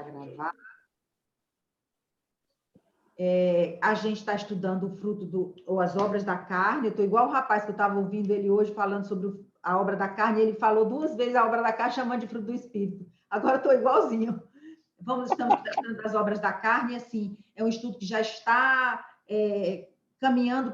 gravar. A gente está estudando o fruto ou as obras da carne. Eu estou igual o rapaz que eu estava ouvindo ele hoje falando sobre a obra da carne, e ele falou 2 vezes a obra da carne, chamando de fruto do Espírito. Agora eu estou igualzinho. Estamos tratando das obras da carne, e assim, é um estudo que já está caminhando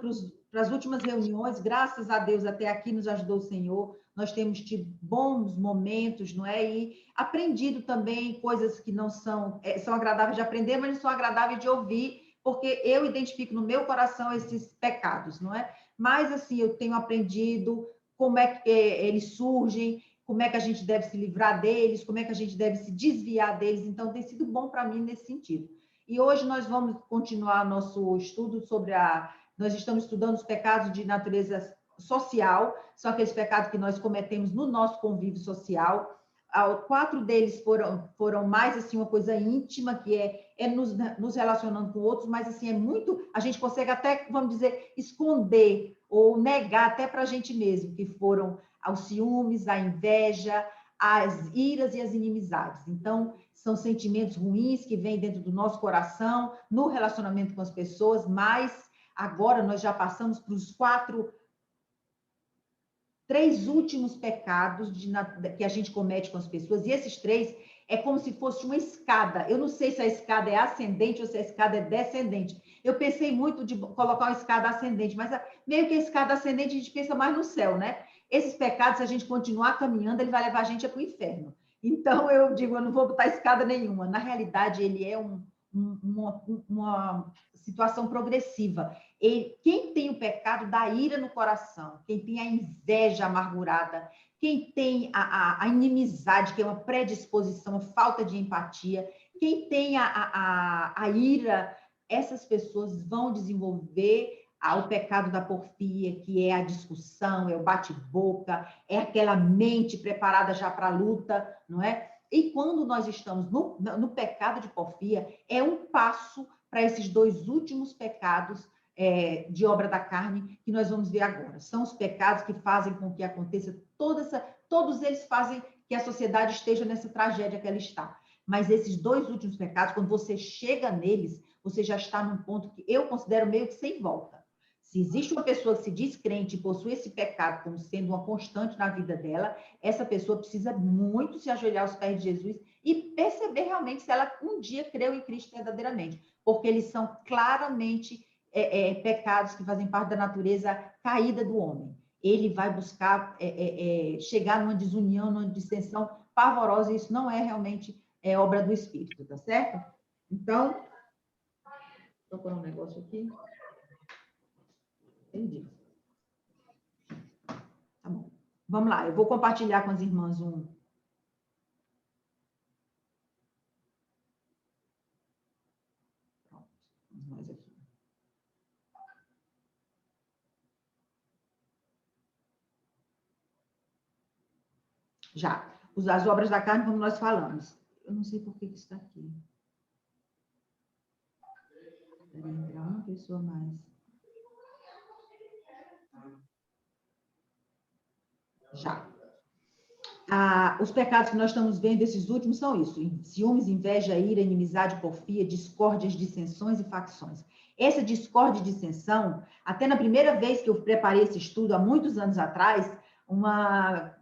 para as últimas reuniões. Graças a Deus, até aqui nos ajudou o Senhor. Nós temos tido bons momentos, não é? E aprendido também coisas que não são agradáveis de aprender, mas não são agradáveis de ouvir, porque eu identifico no meu coração esses pecados, não é? Mas, assim, eu tenho aprendido como é que eles surgem, como é que a gente deve se livrar deles, como é que a gente deve se desviar deles. Então, tem sido bom para mim nesse sentido. E hoje nós vamos continuar nosso estudo sobre nós estamos estudando os pecados de natureza social, são aqueles pecados que nós cometemos no nosso convívio social. 4 deles foram mais assim uma coisa íntima, que é nos relacionando com outros, mas assim é muito, a gente consegue até, vamos dizer, esconder ou negar até para a gente mesmo, que foram aos ciúmes, a inveja, as iras e as inimizades. Então, são sentimentos ruins que vêm dentro do nosso coração, no relacionamento com as pessoas, mas agora nós já passamos para os 3 últimos pecados que a gente comete com as pessoas, e esses 3 é como se fosse uma escada. Eu não sei se a escada é ascendente ou se a escada é descendente. Eu pensei muito de colocar uma escada ascendente, mas meio que a escada ascendente a gente pensa mais no céu, né? Esses pecados, se a gente continuar caminhando, ele vai levar a gente para o inferno. Então, eu digo, eu não vou botar escada nenhuma. Na realidade, ele é uma situação progressiva. Quem tem o pecado da ira no coração, quem tem a inveja amargurada, quem tem a inimizade, que é uma predisposição, a falta de empatia, quem tem a ira, essas pessoas vão desenvolver o pecado da porfia, que é a discussão, é o bate-boca, é aquela mente preparada já para a luta, não é? E quando nós estamos no pecado de porfia, é um passo para esses 2 últimos pecados de obra da carne que nós vamos ver agora. São os pecados que fazem com que aconteça todos eles fazem que a sociedade esteja nessa tragédia que ela está. Mas esses 2 últimos pecados, quando você chega neles, você já está num ponto que eu considero meio que sem volta. Se existe uma pessoa que se diz crente e possui esse pecado como sendo uma constante na vida dela, essa pessoa precisa muito se ajoelhar aos pés de Jesus e perceber realmente se ela um dia creu em Cristo verdadeiramente, porque eles são claramente pecados que fazem parte da natureza caída do homem. Ele vai buscar chegar numa desunião, numa dissensão pavorosa, e isso não é realmente obra do Espírito, tá certo? Então, estou por um negócio aqui. Entendi. Tá bom. Vamos lá, eu vou compartilhar com as irmãs um. Pronto, vamos mais aqui. Já. As obras da carne, como nós falamos. Eu não sei por que isso está aqui. Deve entrar uma pessoa mais. Já. Os pecados que nós estamos vendo, esses últimos, são isso: ciúmes, inveja, ira, inimizade, porfia, discórdias, dissensões e facções. Essa discórdia e dissensão, até na primeira vez que eu preparei esse estudo, há muitos anos atrás, uma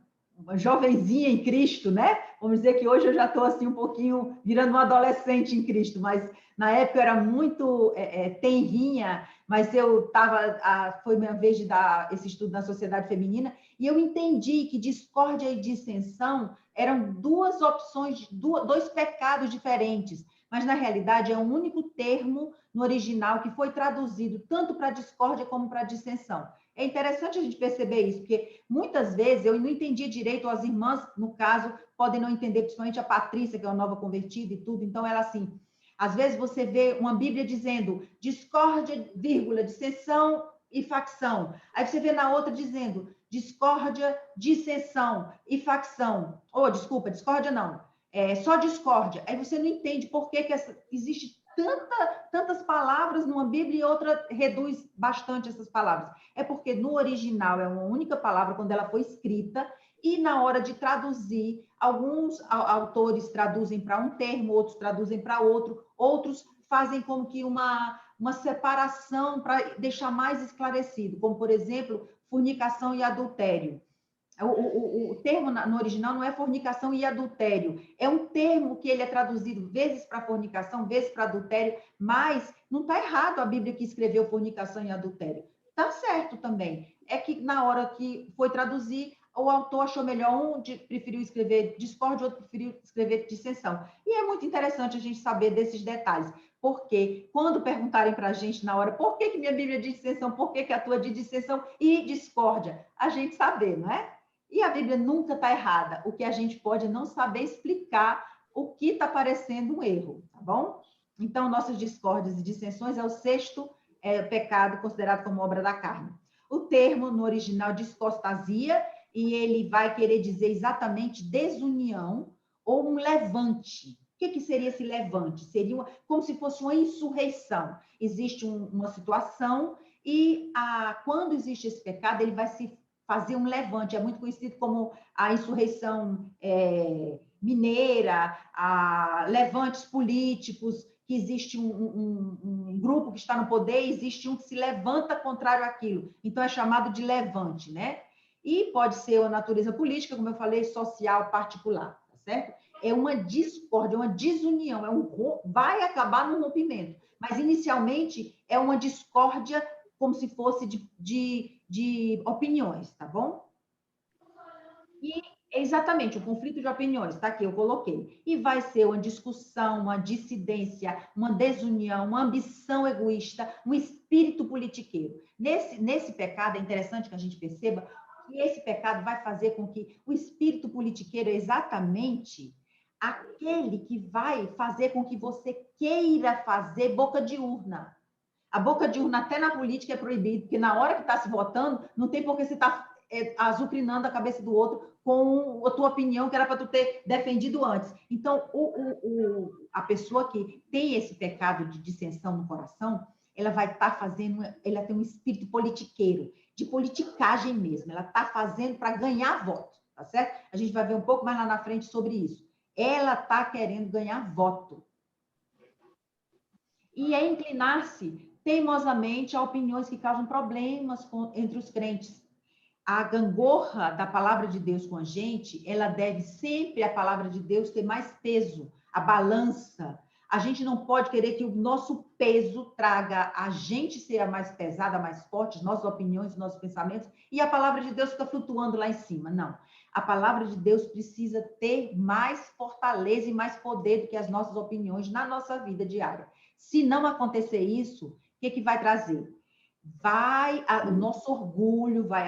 jovenzinha em Cristo, né? Vamos dizer que hoje eu já estou assim um pouquinho virando uma adolescente em Cristo, mas na época eu era muito tenrinha, mas eu estava, foi minha vez de dar esse estudo na sociedade feminina, e eu entendi que discórdia e dissensão eram 2 opções, 2 pecados diferentes, mas na realidade é um único termo no original que foi traduzido tanto para discórdia como para dissensão. É interessante a gente perceber isso, porque muitas vezes eu não entendia direito, as irmãs, no caso, podem não entender, principalmente a Patrícia, que é uma nova convertida e tudo, então ela assim, às vezes você vê uma Bíblia dizendo discórdia, vírgula, dissensão e facção. Aí você vê na outra dizendo discórdia, dissensão e facção. Desculpa, discórdia não. Só discórdia. Aí você não entende por que existe tantas palavras numa Bíblia e outra reduz bastante essas palavras. É porque no original é uma única palavra, quando ela foi escrita, E na hora de traduzir, alguns autores traduzem para um termo, outros traduzem para outro, outros fazem como que uma separação para deixar mais esclarecido, como, por exemplo, fornicação e adultério. O termo no original não é fornicação e adultério, é um termo que ele é traduzido vezes para fornicação, vezes para adultério, mas não está errado a Bíblia que escreveu fornicação e adultério. Está certo também. É que na hora que foi traduzir, o autor achou melhor, um preferiu escrever discórdia, outro preferiu escrever dissensão. E é muito interessante a gente saber desses detalhes, porque quando perguntarem para a gente na hora, por que minha Bíblia diz dissensão, por que a tua diz dissensão e discórdia, a gente saber, não é? E a Bíblia nunca está errada. O que a gente pode é não saber explicar o que está parecendo um erro, tá bom? Então, nossas discórdias e dissensões é o sexto pecado considerado como obra da carne. O termo no original discostasia, e ele vai querer dizer exatamente desunião ou um levante. O que seria esse levante? Seria como se fosse uma insurreição. Existe uma situação e quando existe esse pecado, ele vai se fazer um levante. É muito conhecido como a insurreição mineira, levantes políticos, que existe um grupo que está no poder, existe um que se levanta contrário àquilo. Então, é chamado de levante, né? E pode ser uma natureza política, como eu falei, social, particular, tá certo? É uma discórdia, uma desunião, vai acabar no rompimento. Mas, inicialmente, é uma discórdia como se fosse de opiniões, tá bom? E exatamente, o conflito de opiniões, tá aqui, eu coloquei. E vai ser uma discussão, uma dissidência, uma desunião, uma ambição egoísta, um espírito politiqueiro. Nesse pecado, é interessante que a gente perceba que esse pecado vai fazer com que o espírito politiqueiro é exatamente aquele que vai fazer com que você queira fazer boca de urna. A boca de urna até na política é proibido, porque na hora que está se votando, não tem por que você estar azucrinando a cabeça do outro com a tua opinião, que era para tu ter defendido antes. Então, a pessoa que tem esse pecado de dissensão no coração, ela vai estar fazendo, ela tem um espírito politiqueiro, de politicagem mesmo, ela está fazendo para ganhar voto, tá certo? A gente vai ver um pouco mais lá na frente sobre isso. Ela está querendo ganhar voto. E é inclinar-se teimosamente a opiniões que causam problemas entre os crentes. A gangorra da palavra de Deus com a gente, ela deve sempre, a palavra de Deus, ter mais peso, a balança. A gente não pode querer que o nosso peso traga a gente ser a mais pesada, a mais forte, nossas opiniões, nossos pensamentos, e a palavra de Deus fica flutuando lá em cima. Não. A palavra de Deus precisa ter mais fortaleza e mais poder do que as nossas opiniões na nossa vida diária. Se não acontecer isso, o que vai trazer? O nosso orgulho vai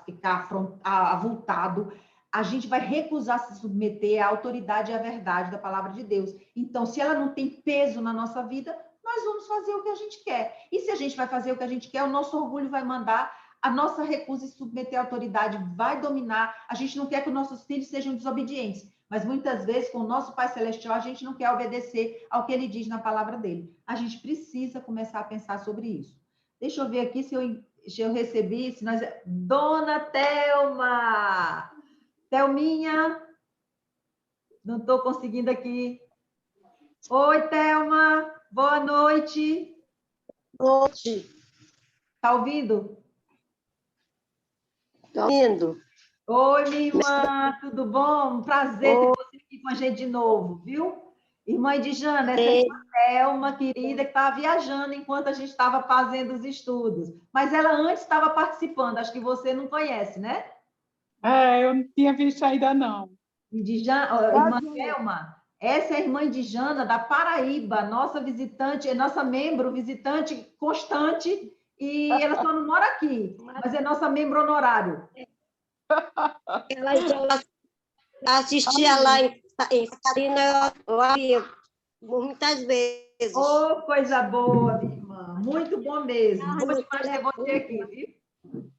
ficar avultado, a gente vai recusar se submeter à autoridade e à verdade da palavra de Deus. Então, se ela não tem peso na nossa vida, nós vamos fazer o que a gente quer. E se a gente vai fazer o que a gente quer, o nosso orgulho vai mandar, a nossa recusa de submeter à autoridade vai dominar. A gente não quer que os nossos filhos sejam desobedientes, mas muitas vezes, com o nosso Pai Celestial, a gente não quer obedecer ao que ele diz na palavra dele. A gente precisa começar a pensar sobre isso. Deixa eu ver aqui se eu recebi. Dona Thelma! Thelminha! Não estou conseguindo aqui. Oi, Thelma! Boa noite! Boa noite. Está ouvindo? Estou ouvindo. Oi, minha irmã! Tudo bom? Um prazer ter você aqui com a gente de novo, viu? Irmã de Jana, essa é a Thelma, querida, que estava viajando enquanto a gente estava fazendo os estudos. Mas ela antes estava participando, acho que você não conhece, né? Eu não tinha visto ainda, não. Irmã Thelma, essa é a irmã de Jana, da Paraíba, nossa visitante, nossa membro, visitante constante, e ela só não mora aqui, mas é nossa membro honorário. Ela assistia lá em Catarina, eu havia muitas vezes. Oh, coisa boa, minha irmã. Muito bom mesmo. Bom demais ter você aqui, viu?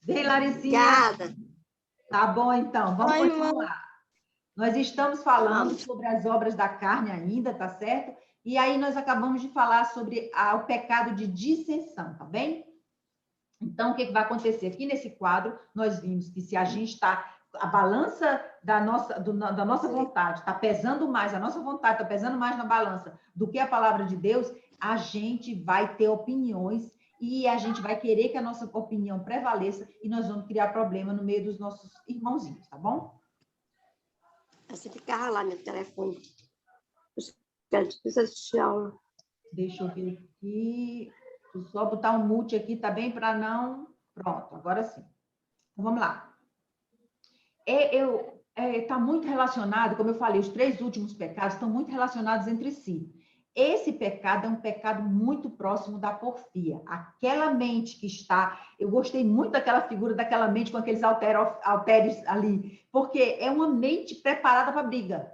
Bem, Laricinha. Obrigada. Tá bom, então. Vamos continuar. Nós estamos falando sobre as obras da carne ainda, tá certo? E aí nós acabamos de falar sobre o pecado de dissensão, tá bem? Então, o que vai acontecer? Aqui nesse quadro, nós vimos que se a gente está, a balança da nossa vontade está pesando mais, a nossa vontade está pesando mais na balança do que a palavra de Deus, a gente vai ter opiniões e a gente vai querer que a nossa opinião prevaleça e nós vamos criar problema no meio dos nossos irmãozinhos, tá bom? Você ficava lá no telefone. Eu preciso assistir a aula. Deixa eu ver aqui. Vou só botar um mute aqui, tá bem? Para não... Pronto, agora sim. Então, vamos lá. Está muito relacionado, como eu falei, os 3 últimos pecados estão muito relacionados entre si. Esse pecado é um pecado muito próximo da porfia. Aquela mente que está... Eu gostei muito daquela figura, daquela mente com aqueles halteres ali, porque é uma mente preparada para briga.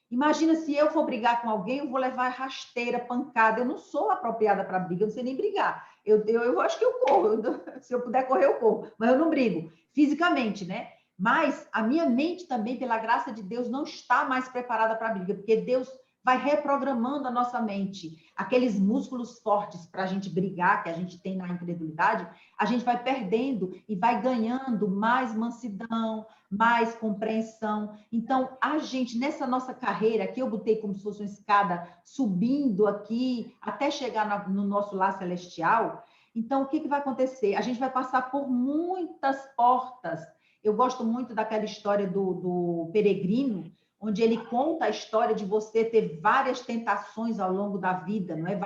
Imagina se eu for brigar com alguém, eu vou levar rasteira, pancada. Eu não sou apropriada para briga, eu não sei nem brigar. Eu acho que eu corro. Se eu puder correr, eu corro. Mas eu não brigo, fisicamente, né? Mas a minha mente também, pela graça de Deus, não está mais preparada para a briga, porque Deus vai reprogramando a nossa mente. Aqueles músculos fortes para a gente brigar, que a gente tem na incredulidade, a gente vai perdendo e vai ganhando mais mansidão, mais compreensão. Então, a gente, nessa nossa carreira, que eu botei como se fosse uma escada, subindo aqui, até chegar no nosso lar celestial, então, o que vai acontecer? A gente vai passar por muitas portas. Eu gosto muito daquela história do peregrino, onde ele conta a história de você ter várias tentações ao longo da vida, não é?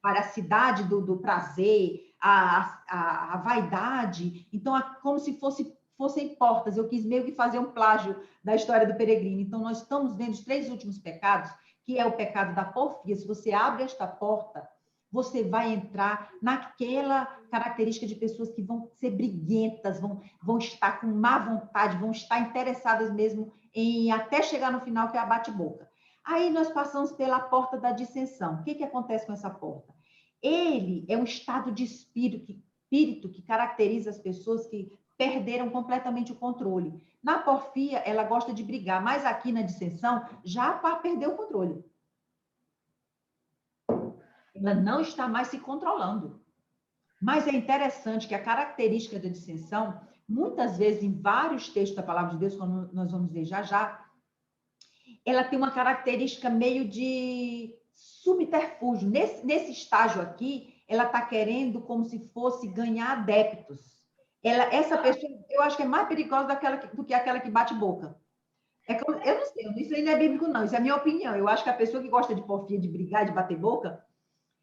Varacidade do prazer, a vaidade. Então, como se fossem portas. Eu quis meio que fazer um plágio da história do peregrino. Então, nós estamos vendo os 3 últimos pecados, que é o pecado da porfia. Se você abre esta porta, você vai entrar naquela característica de pessoas que vão ser briguentas, vão estar com má vontade, vão estar interessadas mesmo em até chegar no final, que é a bate-boca. Aí nós passamos pela porta da dissensão. O que acontece com essa porta? Ele é um estado de espírito que caracteriza as pessoas que perderam completamente o controle. Na porfia, ela gosta de brigar, mas aqui na dissensão, já perdeu o controle. Ela não está mais se controlando. Mas é interessante que a característica da dissensão, muitas vezes, em vários textos da Palavra de Deus, como nós vamos ver já já, ela tem uma característica meio de subterfúgio. Nesse estágio aqui, ela está querendo como se fosse ganhar adeptos. Essa pessoa, eu acho que é mais perigosa do que aquela que bate boca. Eu não sei, isso aí não é bíblico, não. Isso é a minha opinião. Eu acho que a pessoa que gosta de porfia, de brigar, de bater boca,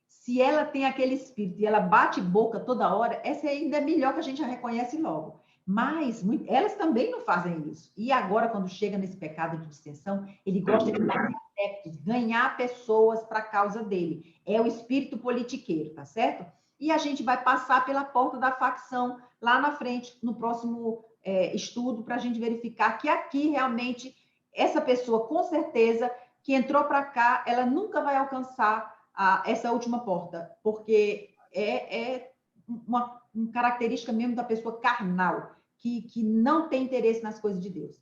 se ela tem aquele espírito e ela bate boca toda hora, essa ainda é melhor, que a gente já reconhece logo. Mas elas também não fazem isso. E agora, quando chega nesse pecado de dissensão, ele gosta de ganhar adeptos, ganhar pessoas para a causa dele. É o espírito politiqueiro, tá certo? E a gente vai passar pela porta da facção lá na frente, no próximo estudo, para a gente verificar que aqui realmente essa pessoa, com certeza, que entrou para cá, ela nunca vai alcançar essa última porta, porque é uma característica mesmo da pessoa carnal, que não tem interesse nas coisas de Deus.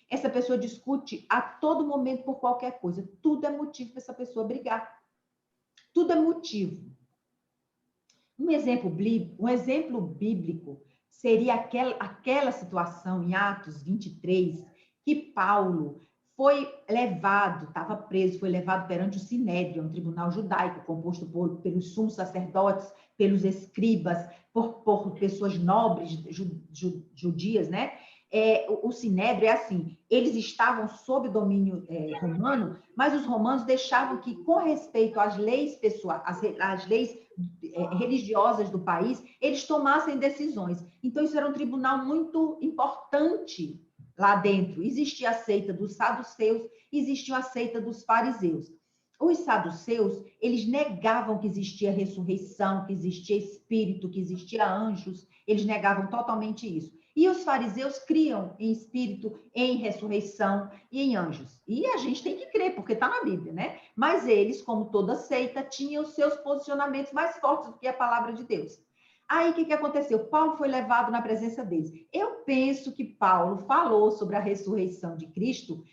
Essa pessoa discute a todo momento por qualquer coisa. Tudo é motivo para essa pessoa brigar. Tudo é motivo. Um exemplo bíblico seria aquela situação em Atos 23, que Paulo foi levado, estava preso, foi levado perante o Sinédrio, um tribunal judaico composto pelos sumos sacerdotes, pelos escribas, por pessoas nobres judias, né? O Sinédrio é assim, eles estavam sob domínio romano, mas os romanos deixavam que, com respeito às leis pessoais, às leis religiosas do país, eles tomassem decisões. Então, isso era um tribunal muito importante lá dentro. Existia a seita dos saduceus, existia a seita dos fariseus. Os saduceus, eles negavam que existia ressurreição, que existia espírito, que existia anjos, eles negavam totalmente isso. E os fariseus criam em espírito, em ressurreição e em anjos. E a gente tem que crer, porque está na Bíblia, né? Mas eles, como toda seita, tinham os seus posicionamentos mais fortes do que a palavra de Deus. Aí, o que aconteceu? Paulo foi levado na presença deles. Eu penso que Paulo falou sobre a ressurreição de Cristo.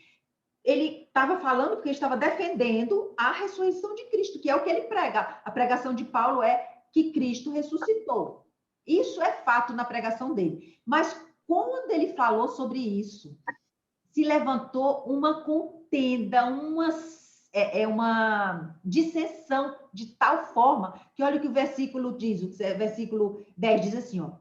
Ele estava falando porque ele estava defendendo a ressurreição de Cristo, que é o que ele prega. A pregação de Paulo é que Cristo ressuscitou. Isso é fato na pregação dele. Mas quando ele falou sobre isso, se levantou uma contenda, uma dissensão de tal forma que olha o que o versículo diz, o versículo 10 diz assim, ó,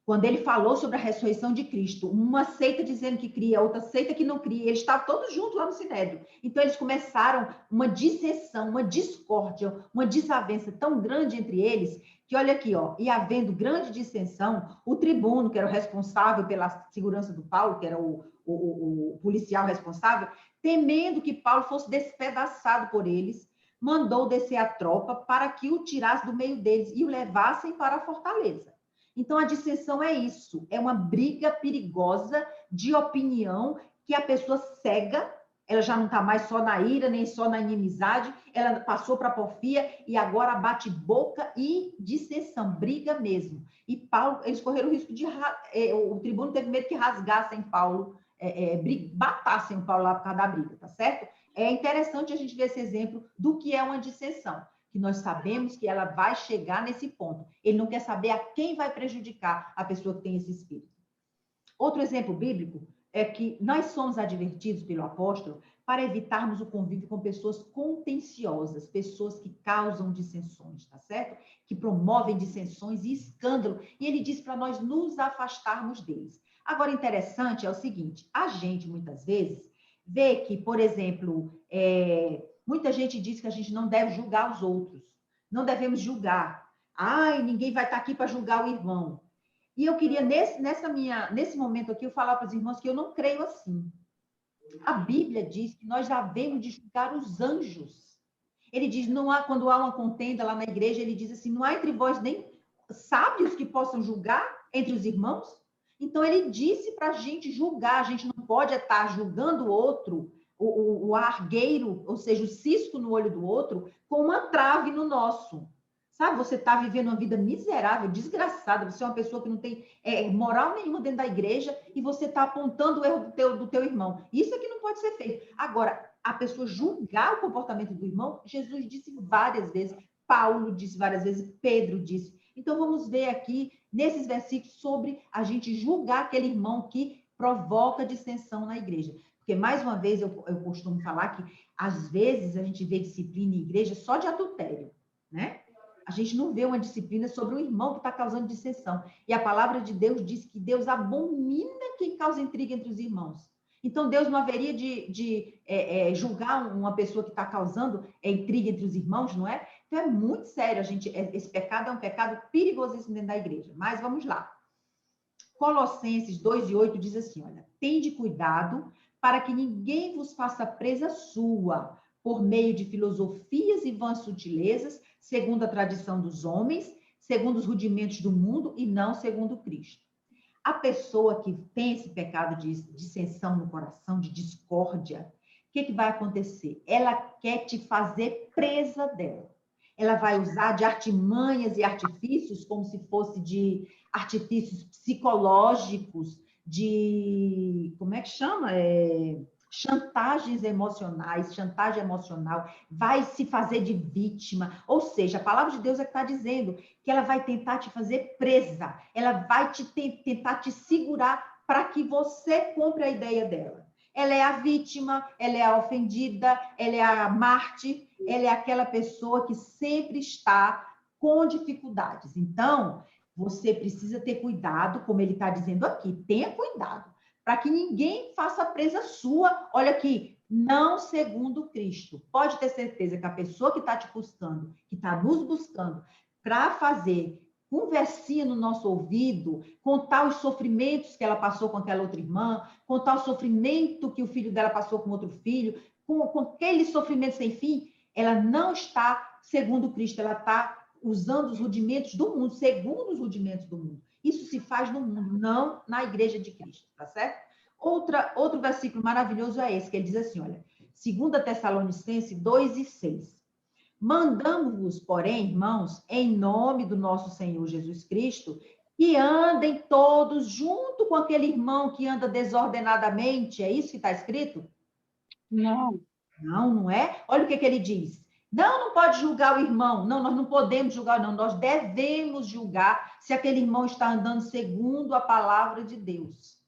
quando ele falou sobre a ressurreição de Cristo, uma seita dizendo que cria, outra seita que não cria, eles estavam todos juntos lá no Sinédrio. Então, eles começaram uma dissensão, uma discórdia, uma desavença tão grande entre eles, que olha aqui, ó, e havendo grande dissensão, o tribuno, que era o responsável pela segurança do Paulo, que era o policial responsável, temendo que Paulo fosse despedaçado por eles, mandou descer a tropa para que o tirasse do meio deles e o levassem para a fortaleza. Então, a dissensão é isso, é uma briga perigosa de opinião que a pessoa cega, ela já não está mais só na ira, nem só na inimizade, ela passou para a porfia e agora bate boca e dissensão, briga mesmo. E Paulo, eles correram o risco de... o tribuno teve medo que rasgassem Paulo, batassem o Paulo lá por causa da briga, tá certo? É interessante a gente ver esse exemplo do que é uma dissensão, que nós sabemos que ela vai chegar nesse ponto. Ele não quer saber a quem vai prejudicar a pessoa que tem esse espírito. Outro exemplo bíblico é que nós somos advertidos pelo apóstolo para evitarmos o convívio com pessoas contenciosas, pessoas que causam dissensões, tá certo? Que promovem dissensões e escândalo. E ele diz para nós nos afastarmos deles. Agora, interessante é o seguinte, a gente, muitas vezes, vê que, por exemplo, muita gente diz que a gente não deve julgar os outros, não devemos julgar. Ai, ninguém vai estar aqui para julgar o irmão. E eu queria, nesse momento aqui, eu falar para os irmãos que eu não creio assim. A Bíblia diz que nós devemos de julgar os anjos. Ele diz, quando há uma contenda lá na igreja, ele diz assim, não há entre vós nem sábios que possam julgar entre os irmãos? Então, ele disse para a gente julgar, a gente não pode estar julgando o outro, o argueiro, ou seja, o cisco no olho do outro, com uma trave no nosso. Sabe, você está vivendo uma vida miserável, desgraçada, você é uma pessoa que não tem moral nenhuma dentro da igreja e você está apontando o erro do teu irmão. Isso é que não pode ser feito. Agora, a pessoa julgar o comportamento do irmão, Jesus disse várias vezes, Paulo disse várias vezes, Pedro disse. Então, vamos ver aqui, nesses versículos, sobre a gente julgar aquele irmão que provoca dissensão na igreja. Porque, mais uma vez, eu costumo falar que, às vezes, a gente vê disciplina em igreja só de adultério, né? A gente não vê uma disciplina sobre o irmão que está causando dissensão. E a palavra de Deus diz que Deus abomina quem causa intriga entre os irmãos. Então, Deus não haveria de julgar uma pessoa que está causando intriga entre os irmãos, não é? Então, é muito sério. Esse pecado é um pecado perigosíssimo dentro da igreja. Mas vamos lá. Colossenses 2:8 diz assim, olha, tende cuidado para que ninguém vos faça presa sua, por meio de filosofias e vãs sutilezas, segundo a tradição dos homens, segundo os rudimentos do mundo e não segundo Cristo. A pessoa que tem esse pecado de dissensão no coração, de discórdia, o que vai acontecer? Ela quer te fazer presa dela. Ela vai usar de artimanhas e artifícios, como se fosse de artifícios psicológicos, como é que chama? Chantagens emocionais, chantagem emocional, vai se fazer de vítima, ou seja, a palavra de Deus é que está dizendo que ela vai tentar te fazer presa, ela vai tentar te segurar para que você compre a ideia dela. Ela é a vítima, ela é a ofendida, ela é a mártir, ela é aquela pessoa que sempre está com dificuldades. Então, você precisa ter cuidado, como ele está dizendo aqui, tenha cuidado, para que ninguém faça presa sua, olha aqui, não segundo Cristo. Pode ter certeza que a pessoa que está te buscando, que está nos buscando, para fazer conversinha no nosso ouvido, contar os sofrimentos que ela passou com aquela outra irmã, contar o sofrimento que o filho dela passou com outro filho, com aquele sofrimento sem fim, ela não está segundo Cristo, ela está usando os rudimentos do mundo, segundo os rudimentos do mundo. Isso se faz no mundo, não na igreja de Cristo, tá certo? Outro versículo maravilhoso é esse, que ele diz assim, olha, 2 Tessalonicenses 2:6. Mandamos-vos, porém, irmãos, em nome do nosso Senhor Jesus Cristo, que andem todos junto com aquele irmão que anda desordenadamente. É isso que está escrito? Não. Não, não é? Olha o que ele diz. Não, não pode julgar o irmão. Não, nós não podemos julgar, não. Nós devemos julgar se aquele irmão está andando segundo a palavra de Deus.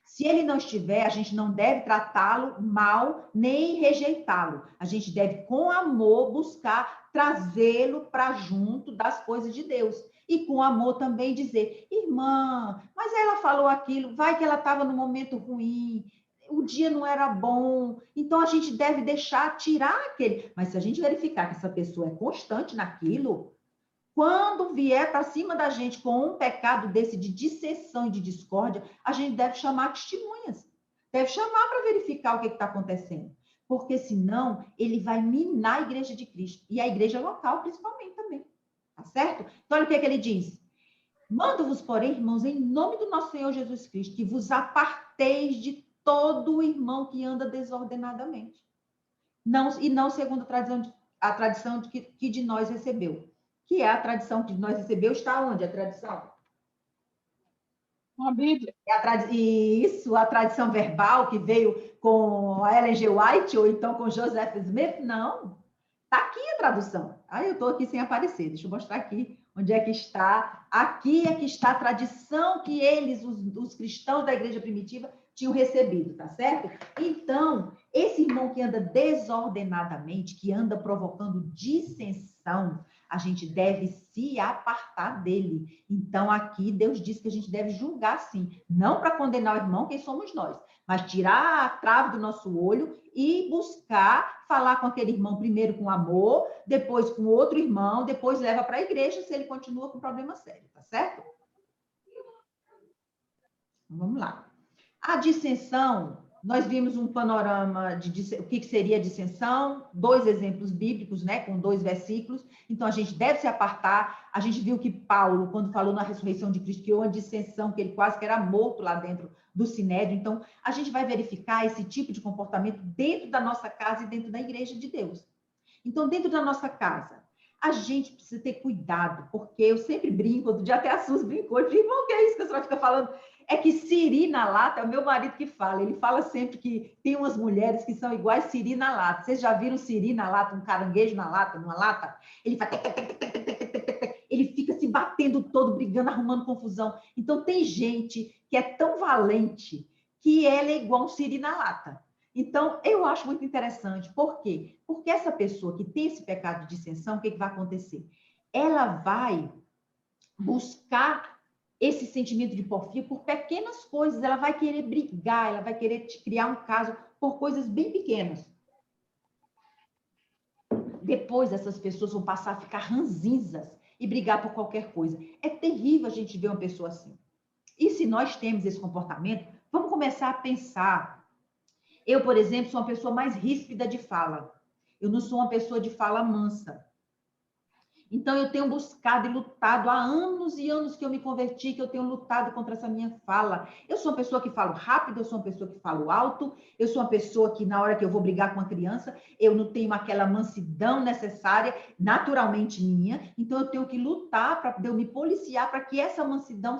Se ele não estiver, a gente não deve tratá-lo mal, nem rejeitá-lo. A gente deve, com amor, buscar trazê-lo para junto das coisas de Deus. E com amor também dizer, irmã, mas ela falou aquilo, vai que ela estava no momento ruim, o dia não era bom, então a gente deve deixar tirar aquele. Mas se a gente verificar que essa pessoa é constante naquilo, quando vier para cima da gente com um pecado desse de dissensão e de discórdia, a gente deve chamar testemunhas. Deve chamar para verificar o que está acontecendo. Porque senão ele vai minar a igreja de Cristo. E a igreja local, principalmente, também. Tá certo? Então, olha o que ele diz. Mando-vos, porém, irmãos, em nome do nosso Senhor Jesus Cristo, que vos aparteis de todo irmão que anda desordenadamente. Não, e não segundo a tradição que de nós recebeu. Que é a tradição que nós recebeu, está onde a tradição? Na Bíblia. Isso, a tradição verbal que veio com a Ellen G. White ou então com Joseph Smith? Não. Está aqui a tradução. Eu estou aqui sem aparecer. Deixa eu mostrar aqui onde é que está. Aqui é que está a tradição que eles, os cristãos da igreja primitiva, tinham recebido, tá certo? Então, esse irmão que anda desordenadamente, que anda provocando dissensão, a gente deve se apartar dele. Então, aqui Deus diz que a gente deve julgar sim, não para condenar o irmão, quem somos nós, mas tirar a trave do nosso olho e buscar falar com aquele irmão primeiro com amor, depois com outro irmão, depois leva para a igreja se ele continua com problema sério, tá certo? Vamos lá. A dissensão, nós vimos um panorama de o que seria dissensão, 2 exemplos bíblicos, né, com 2 versículos. Então, a gente deve se apartar. A gente viu que Paulo, quando falou na ressurreição de Cristo, que houve uma dissensão, que ele quase que era morto lá dentro do Sinédrio. Então, a gente vai verificar esse tipo de comportamento dentro da nossa casa e dentro da igreja de Deus. Então, dentro da nossa casa, a gente precisa ter cuidado, porque eu sempre brinco, outro dia até a Sus brincou, eu disse, irmão, que é isso que a senhora fica falando? É que siri na lata, é o meu marido que fala, ele fala sempre que tem umas mulheres que são iguais siri na lata. Vocês já viram siri na lata, um caranguejo na lata, numa lata? Ele faz... Ele fica se batendo todo, brigando, arrumando confusão. Então, tem gente que é tão valente que ela é igual um siri na lata. Então, eu acho muito interessante. Por quê? Porque essa pessoa que tem esse pecado de dissensão, o que vai acontecer? Ela vai buscar esse sentimento de porfia por pequenas coisas. Ela vai querer brigar, ela vai querer criar um caso por coisas bem pequenas. Depois, essas pessoas vão passar a ficar ranzinzas e brigar por qualquer coisa. É terrível a gente ver uma pessoa assim. E se nós temos esse comportamento, vamos começar a pensar. Eu, por exemplo, sou uma pessoa mais ríspida de fala. Eu não sou uma pessoa de fala mansa. Então, eu tenho buscado e lutado há anos e anos que eu me converti, que eu tenho lutado contra essa minha fala. Eu sou uma pessoa que falo rápido, eu sou uma pessoa que falo alto, eu sou uma pessoa que, na hora que eu vou brigar com uma criança, eu não tenho aquela mansidão necessária, naturalmente minha. Então, eu tenho que lutar para eu me policiar para que essa mansidão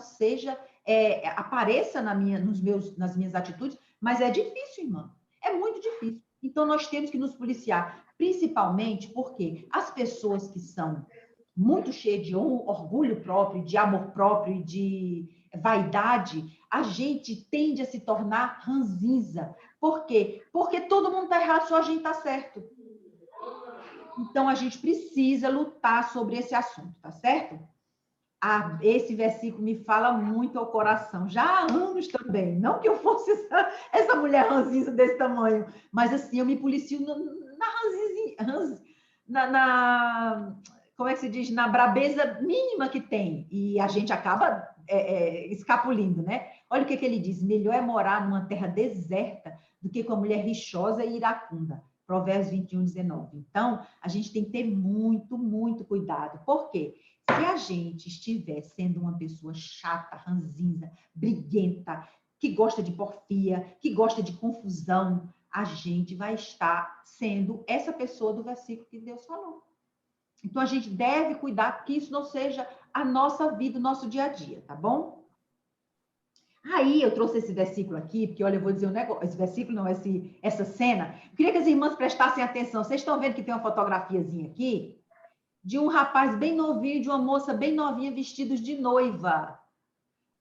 apareça nas minhas atitudes. Mas é difícil, irmã. É muito difícil. Então, nós temos que nos policiar, principalmente porque as pessoas que são muito cheias de orgulho próprio, de amor próprio e de vaidade, a gente tende a se tornar ranzinza. Por quê? Porque todo mundo está errado, só a gente está certo. Então, a gente precisa lutar sobre esse assunto, tá certo? Esse versículo me fala muito ao coração, já há anos também, não que eu fosse essa mulher ranzinza desse tamanho, mas assim, eu me policio como é que se diz, na brabeza mínima que tem, e a gente acaba escapulindo, né? Olha o que ele diz, melhor é morar numa terra deserta do que com a mulher rixosa e iracunda. Provérbios 21, 19. Então, a gente tem que ter muito, muito cuidado. Por quê? Se a gente estiver sendo uma pessoa chata, ranzinza, briguenta, que gosta de porfia, que gosta de confusão, a gente vai estar sendo essa pessoa do versículo que Deus falou. Então, a gente deve cuidar que isso não seja a nossa vida, o nosso dia a dia, tá bom? Aí eu trouxe esse versículo aqui, porque olha, eu vou dizer um negócio, esse versículo não, essa cena. Eu queria que as irmãs prestassem atenção. Vocês estão vendo que tem uma fotografiazinha aqui de um rapaz bem novinho e de uma moça bem novinha vestidos de noiva.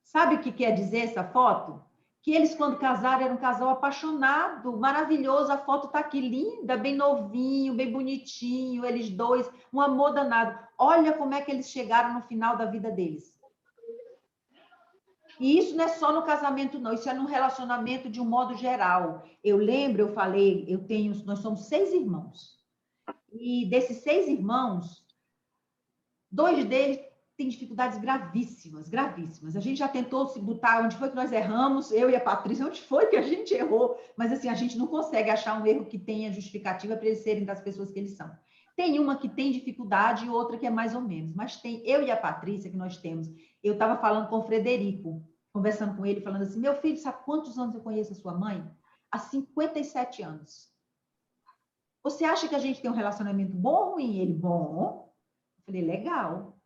Sabe o que quer dizer essa foto? Que eles, quando casaram, eram um casal apaixonado, maravilhoso. A foto está aqui, linda, bem novinho, bem bonitinho, eles dois, um amor danado. Olha como é que eles chegaram no final da vida deles. E isso não é só no casamento, não. Isso é no relacionamento de um modo geral. Eu lembro, eu falei, nós somos 6 irmãos. E desses 6 irmãos, 2 deles têm dificuldades gravíssimas, gravíssimas. A gente já tentou se botar onde foi que nós erramos, eu e a Patrícia, onde foi que a gente errou, mas assim, a gente não consegue achar um erro que tenha justificativa para eles serem das pessoas que eles são. Tem uma que tem dificuldade e outra que é mais ou menos, mas tem eu e a Patrícia que nós temos. Eu estava falando com o Frederico, conversando com ele, falando assim, meu filho, sabe quantos anos eu conheço a sua mãe? Há 57 anos. Você acha que a gente tem um relacionamento bom ou ruim? Ele, bom. Eu falei, legal.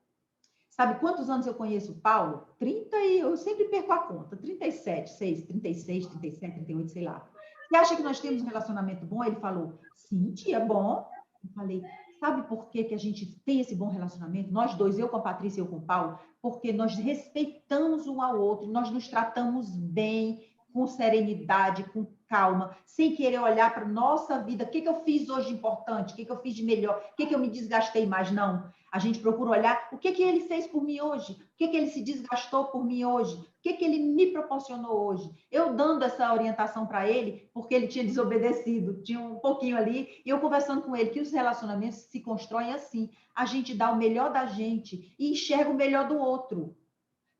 Sabe quantos anos eu conheço o Paulo? 30 e eu sempre perco a conta. 37, 6, 36, 37, 38, sei lá. Você acha que nós temos um relacionamento bom? Ele falou, sim, tia, bom. Eu falei, sabe por que que a gente tem esse bom relacionamento? Nós dois, eu com a Patrícia e eu com o Paulo, porque nós respeitamos um ao outro, nós nos tratamos bem, com serenidade, com calma, sem querer olhar para a nossa vida. O que que eu fiz hoje de importante? O que que eu fiz de melhor? O que que eu me desgastei mais? Não. A gente procura olhar o que que ele fez por mim hoje, o que que ele se desgastou por mim hoje, o que que ele me proporcionou hoje. Eu dando essa orientação para ele, porque ele tinha desobedecido, tinha um pouquinho ali, e eu conversando com ele, que os relacionamentos se constroem assim. A gente dá o melhor da gente e enxerga o melhor do outro.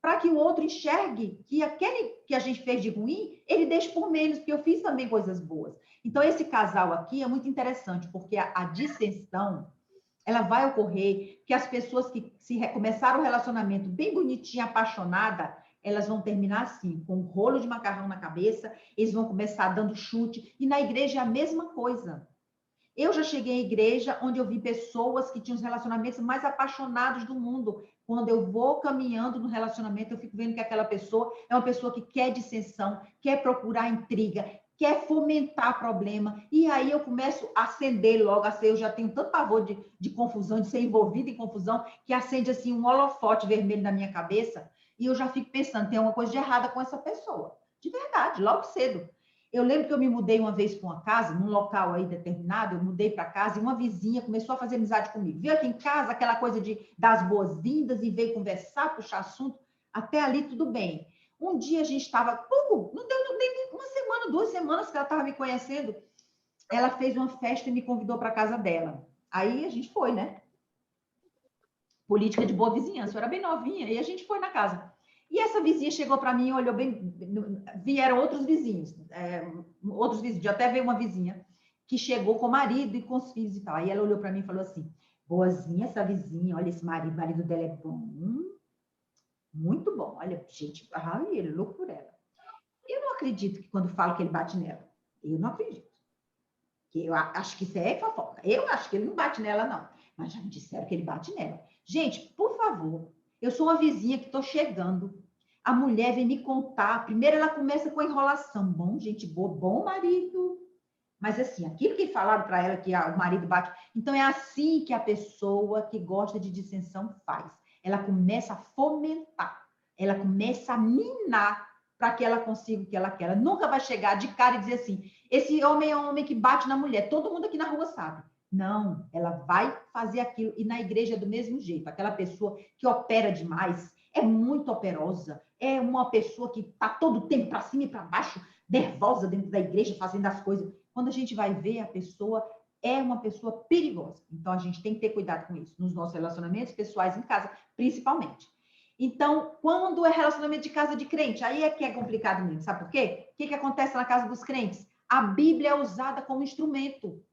Para que o outro enxergue que aquele que a gente fez de ruim, ele deixe por menos, porque eu fiz também coisas boas. Então, esse casal aqui é muito interessante, porque a dissensão ela vai ocorrer que as pessoas que começaram o relacionamento bem bonitinha, apaixonada, elas vão terminar assim, com um rolo de macarrão na cabeça, eles vão começar dando chute, e na igreja é a mesma coisa. Eu já cheguei à igreja onde eu vi pessoas que tinham os relacionamentos mais apaixonados do mundo. Quando eu vou caminhando no relacionamento, eu fico vendo que aquela pessoa é uma pessoa que quer dissensão, quer procurar intriga, quer fomentar problema. E aí eu começo a acender logo, eu já tenho tanto pavor de confusão, de ser envolvida em confusão, que acende assim um holofote vermelho na minha cabeça, e eu já fico pensando, tem alguma coisa de errada com essa pessoa. De verdade, logo cedo. Eu lembro que eu me mudei uma vez para uma casa, num local aí determinado, eu mudei para casa e uma vizinha começou a fazer amizade comigo. Veio aqui em casa aquela coisa de dar as boas-vindas e veio conversar, puxar assunto. Até ali tudo bem. Um dia a gente estava, pouco, não deu nem uma semana, 2 semanas que ela estava me conhecendo. Ela fez uma festa e me convidou para a casa dela. Aí a gente foi, né? Política de boa vizinhança. Eu era bem novinha e a gente foi na casa. E essa vizinha chegou para mim, olhou bem, vieram outros vizinhos, até veio uma vizinha que chegou com o marido e com os filhos e tal. Aí ela olhou para mim e falou assim, boazinha essa vizinha, olha esse marido, o marido dela é bom, muito bom, olha, gente, ele é louco por ela. Eu não acredito que quando falo que ele bate nela, eu não acredito. Eu acho que isso é fofoca. Eu acho que ele não bate nela, não. Mas já me disseram que ele bate nela. Gente, por favor, eu sou uma vizinha que estou chegando. A mulher vem me contar. Primeiro ela começa com a enrolação. Bom, gente boa, bom marido. Mas assim, aquilo que falaram para ela que o marido bate. Então é assim que a pessoa que gosta de dissensão faz. Ela começa a fomentar. Ela começa a minar para que ela consiga o que ela quer. Ela nunca vai chegar de cara e dizer assim, esse homem é um homem que bate na mulher. Todo mundo aqui na rua sabe. Não, ela vai fazer aquilo. E na igreja é do mesmo jeito. Aquela pessoa que opera demais, é muito operosa, é uma pessoa que está todo o tempo para cima e para baixo, nervosa dentro da igreja, fazendo as coisas. Quando a gente vai ver, a pessoa é uma pessoa perigosa. Então, a gente tem que ter cuidado com isso, nos nossos relacionamentos pessoais em casa, principalmente. Então, quando é relacionamento de casa de crente, aí é que é complicado mesmo. Sabe por quê? O que acontece na casa dos crentes? A Bíblia é usada como instrumento.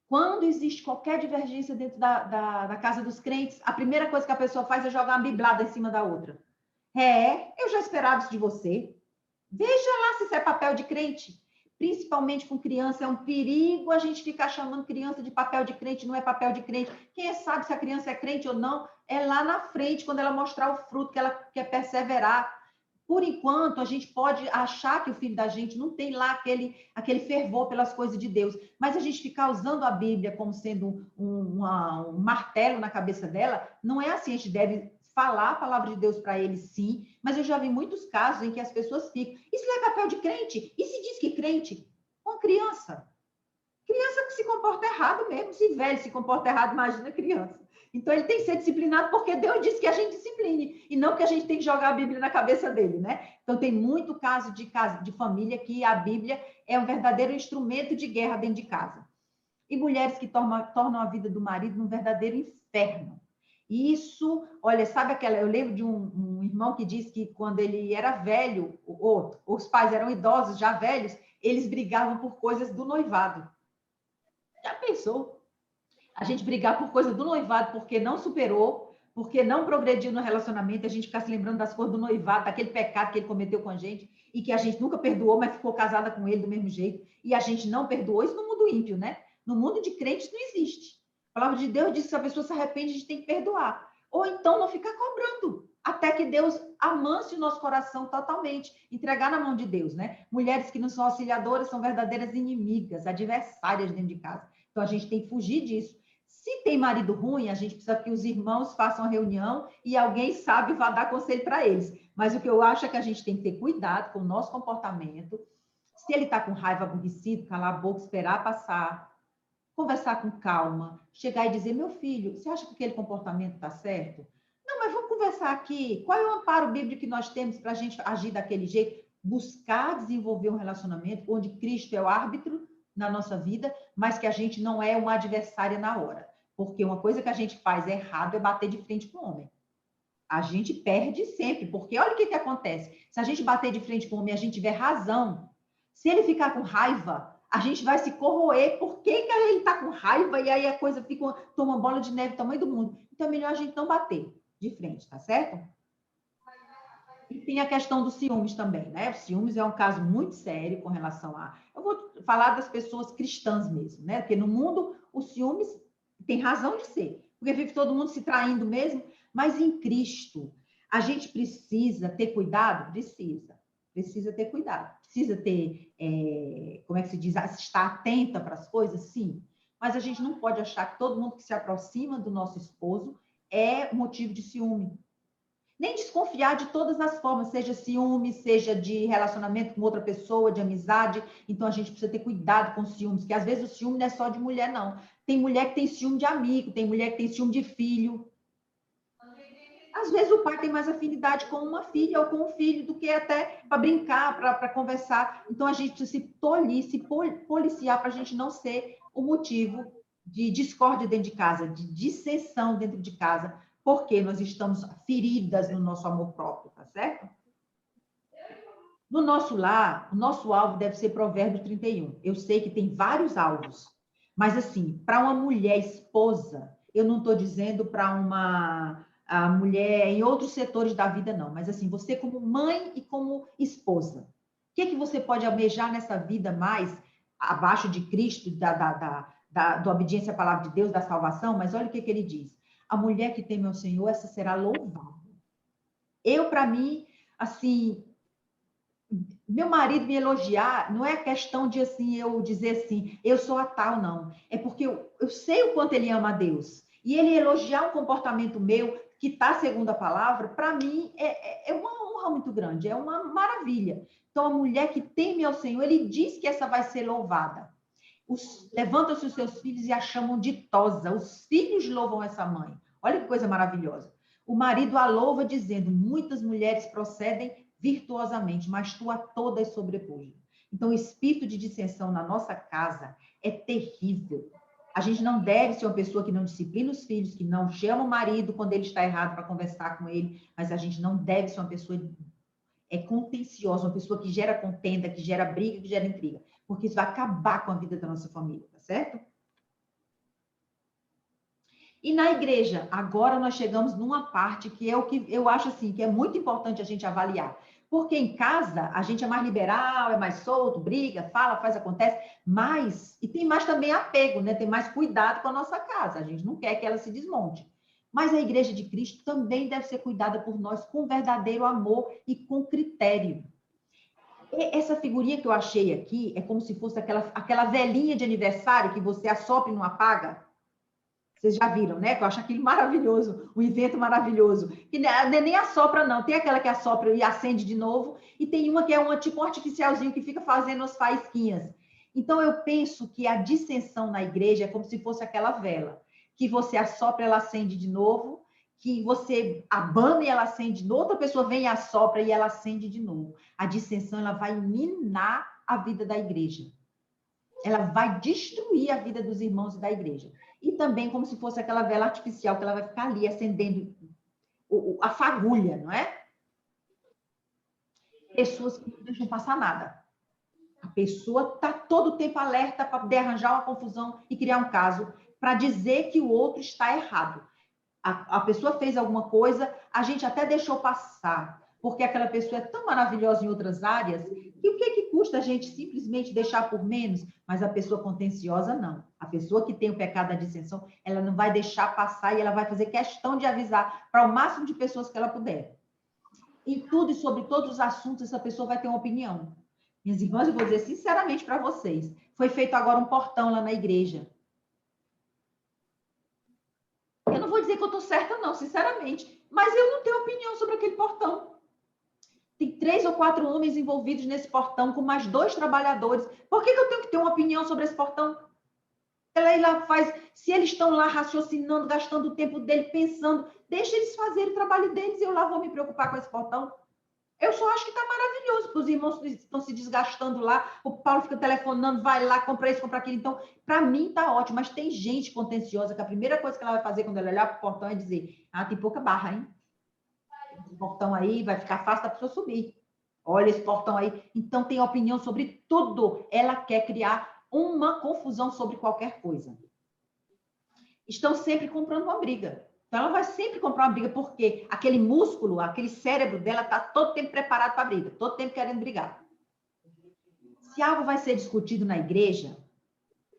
Quando existe qualquer divergência dentro da casa dos crentes, a primeira coisa que a pessoa faz é jogar uma biblada em cima da outra. Eu já esperava isso de você. Veja lá se isso é papel de crente. Principalmente com criança, é um perigo a gente ficar chamando criança de papel de crente, não é papel de crente. Quem sabe se a criança é crente ou não, é lá na frente, quando ela mostrar o fruto, que ela quer perseverar. Por enquanto, a gente pode achar que o filho da gente não tem lá aquele fervor pelas coisas de Deus, mas a gente ficar usando a Bíblia como sendo um martelo na cabeça dela, não é assim. A gente deve falar a palavra de Deus para ele, sim, mas eu já vi muitos casos em que as pessoas ficam, isso não é papel de crente? E se diz que crente? Uma criança. Criança que se comporta errado mesmo, se velho se comporta errado, imagina criança. Então, ele tem que ser disciplinado porque Deus disse que a gente discipline, e não que a gente tem que jogar a Bíblia na cabeça dele, né? Então, tem muito caso de família que a Bíblia é um verdadeiro instrumento de guerra dentro de casa. E mulheres que tornam a vida do marido um verdadeiro inferno. E isso, olha, sabe aquela... Eu lembro de um irmão que disse que quando ele era velho, ou os pais eram idosos, já velhos, eles brigavam por coisas do noivado. Já pensou? A gente brigar por coisa do noivado porque não superou, porque não progrediu no relacionamento, a gente ficar se lembrando das coisas do noivado, daquele pecado que ele cometeu com a gente, e que a gente nunca perdoou, mas ficou casada com ele do mesmo jeito, e a gente não perdoou. Isso no mundo ímpio, né? No mundo de crentes não existe. A palavra de Deus diz que se a pessoa se arrepende, a gente tem que perdoar. Ou então não ficar cobrando, até que Deus amance o nosso coração totalmente, entregar na mão de Deus, né? Mulheres que não são auxiliadoras são verdadeiras inimigas, adversárias dentro de casa. Então, a gente tem que fugir disso. Se tem marido ruim, a gente precisa que os irmãos façam a reunião e alguém sabe vá dar conselho para eles. Mas o que eu acho é que a gente tem que ter cuidado com o nosso comportamento. Se ele está com raiva, aborrecido, calar a boca, esperar passar, conversar com calma, chegar e dizer, meu filho, você acha que aquele comportamento está certo? Não, mas vamos conversar aqui. Qual é o amparo bíblico que nós temos para a gente agir daquele jeito? Buscar desenvolver um relacionamento onde Cristo é o árbitro na nossa vida, mas que a gente não é uma adversária na hora. Porque uma coisa que a gente faz errado é bater de frente com o homem. A gente perde sempre, porque olha o que acontece. Se a gente bater de frente com o homem e a gente tiver razão, se ele ficar com raiva, a gente vai se corroer. Por que ele está com raiva? E aí a coisa fica, toma uma bola de neve do tamanho do mundo. Então é melhor a gente não bater de frente, tá certo? E tem a questão dos ciúmes também, né? O ciúmes é um caso muito sério com relação a... Eu vou falar das pessoas cristãs mesmo, né? Porque no mundo, o ciúmes tem razão de ser, porque vive todo mundo se traindo mesmo, mas em Cristo, a gente precisa ter cuidado? Precisa ter cuidado. Precisa ter, como é que se diz? Estar atenta para as coisas? Sim. Mas a gente não pode achar que todo mundo que se aproxima do nosso esposo é motivo de ciúme. Nem desconfiar de todas as formas, seja ciúme, seja de relacionamento com outra pessoa, de amizade. Então, a gente precisa ter cuidado com os ciúmes, que às vezes o ciúme não é só de mulher, não. Tem mulher que tem ciúme de amigo, tem mulher que tem ciúme de filho. Às vezes o pai tem mais afinidade com uma filha ou com um filho do que até para brincar, para conversar. Então, a gente precisa se tolir, se policiar para a gente não ser o motivo de discórdia dentro de casa, de dissensão dentro de casa, porque nós estamos feridas no nosso amor próprio, tá certo? No nosso lar, o nosso alvo deve ser Provérbios 31. Eu sei que tem vários alvos, mas assim, para uma mulher esposa, eu não estou dizendo para uma mulher em outros setores da vida, não, mas assim, você como mãe e como esposa, o que você pode almejar nessa vida mais abaixo de Cristo, da obediência à palavra de Deus, da salvação? Mas olha o que ele diz. A mulher que teme ao Senhor, essa será louvada. Para mim, assim, meu marido me elogiar, não é questão de, assim, eu dizer assim, eu sou a tal, não. É porque eu sei o quanto ele ama a Deus. E ele elogiar um comportamento meu, que está segundo a palavra, para mim, é uma honra muito grande, é uma maravilha. Então, a mulher que teme ao Senhor, ele diz que essa vai ser louvada. Levantam-se os seus filhos e a chamam ditosa. Os filhos louvam essa mãe. Olha que coisa maravilhosa. O marido a louva dizendo, muitas mulheres procedem virtuosamente, mas tu a todas sobrepuja. Então, o espírito de dissensão na nossa casa é terrível. A gente não deve ser uma pessoa que não disciplina os filhos, que não chama o marido quando ele está errado para conversar com ele, mas a gente não deve ser uma pessoa contenciosa, uma pessoa que gera contenda, que gera briga, que gera intriga, porque isso vai acabar com a vida da nossa família, tá certo? E na igreja, agora nós chegamos numa parte que é o que eu acho assim, que é muito importante a gente avaliar. Porque em casa, a gente é mais liberal, é mais solto, briga, fala, faz, acontece, e tem mais também apego, né? Tem mais cuidado com a nossa casa, a gente não quer que ela se desmonte. Mas a igreja de Cristo também deve ser cuidada por nós com verdadeiro amor e com critério. E essa figurinha que eu achei aqui é como se fosse aquela velhinha de aniversário que você assopra e não apaga. Vocês já viram, né? Que eu acho aquilo maravilhoso, um evento maravilhoso. Que nem assopra, não. Tem aquela que assopra e acende de novo, e tem uma que é tipo um artificialzinho que fica fazendo as faísquinhas. Então, eu penso que a dissensão na igreja é como se fosse aquela vela, que você assopra, ela acende de novo, que você abana e ela acende de novo, outra pessoa vem e assopra e ela acende de novo. A dissensão, ela vai minar a vida da igreja. Ela vai destruir a vida dos irmãos da igreja. E também como se fosse aquela vela artificial que ela vai ficar ali acendendo a fagulha, não é? Pessoas que não deixam passar nada. A pessoa está todo o tempo alerta para poder arranjar uma confusão e criar um caso para dizer que o outro está errado. A pessoa fez alguma coisa, a gente até deixou passar, porque aquela pessoa é tão maravilhosa em outras áreas, que o que custa a gente simplesmente deixar por menos? Mas a pessoa contenciosa, não. A pessoa que tem o pecado da dissensão, ela não vai deixar passar e ela vai fazer questão de avisar para o máximo de pessoas que ela puder. Em tudo e sobre todos os assuntos, essa pessoa vai ter uma opinião. Minhas irmãs, eu vou dizer sinceramente para vocês, foi feito agora um portão lá na igreja. Eu não vou dizer que eu estou certa, não, sinceramente. Mas eu não tenho opinião sobre aquele portão. Tem 3 ou 4 homens envolvidos nesse portão, com mais 2 trabalhadores. Por que eu tenho que ter uma opinião sobre esse portão? Ela faz, se eles estão lá raciocinando, gastando o tempo dele, pensando, deixa eles fazerem o trabalho deles e eu lá vou me preocupar com esse portão. Eu só acho que está maravilhoso, porque os irmãos estão se desgastando lá, o Paulo fica telefonando, vai lá, compra isso, compra aquilo. Então, para mim está ótimo, mas tem gente contenciosa que a primeira coisa que ela vai fazer quando ela olhar para o portão é dizer, tem pouca barra, hein? Esse portão aí vai ficar fácil da pessoa subir. Olha esse portão aí. Então, tem opinião sobre tudo. Ela quer criar uma confusão sobre qualquer coisa. Estão sempre comprando uma briga. Então, ela vai sempre comprar uma briga, porque aquele músculo, aquele cérebro dela está todo tempo preparado para a briga, todo tempo querendo brigar. Se algo vai ser discutido na igreja,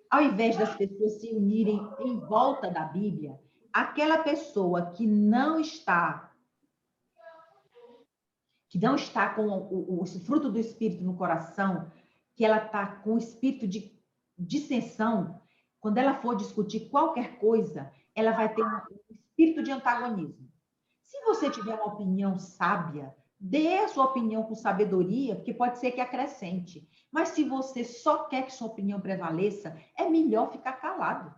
ao invés das pessoas se unirem em volta da Bíblia, aquela pessoa que não está com o fruto do Espírito no coração, que ela está com o espírito de dissensão, quando ela for discutir qualquer coisa, ela vai ter um espírito de antagonismo. Se você tiver uma opinião sábia, dê a sua opinião com sabedoria, porque pode ser que acrescente. Mas se você só quer que sua opinião prevaleça, é melhor ficar calado.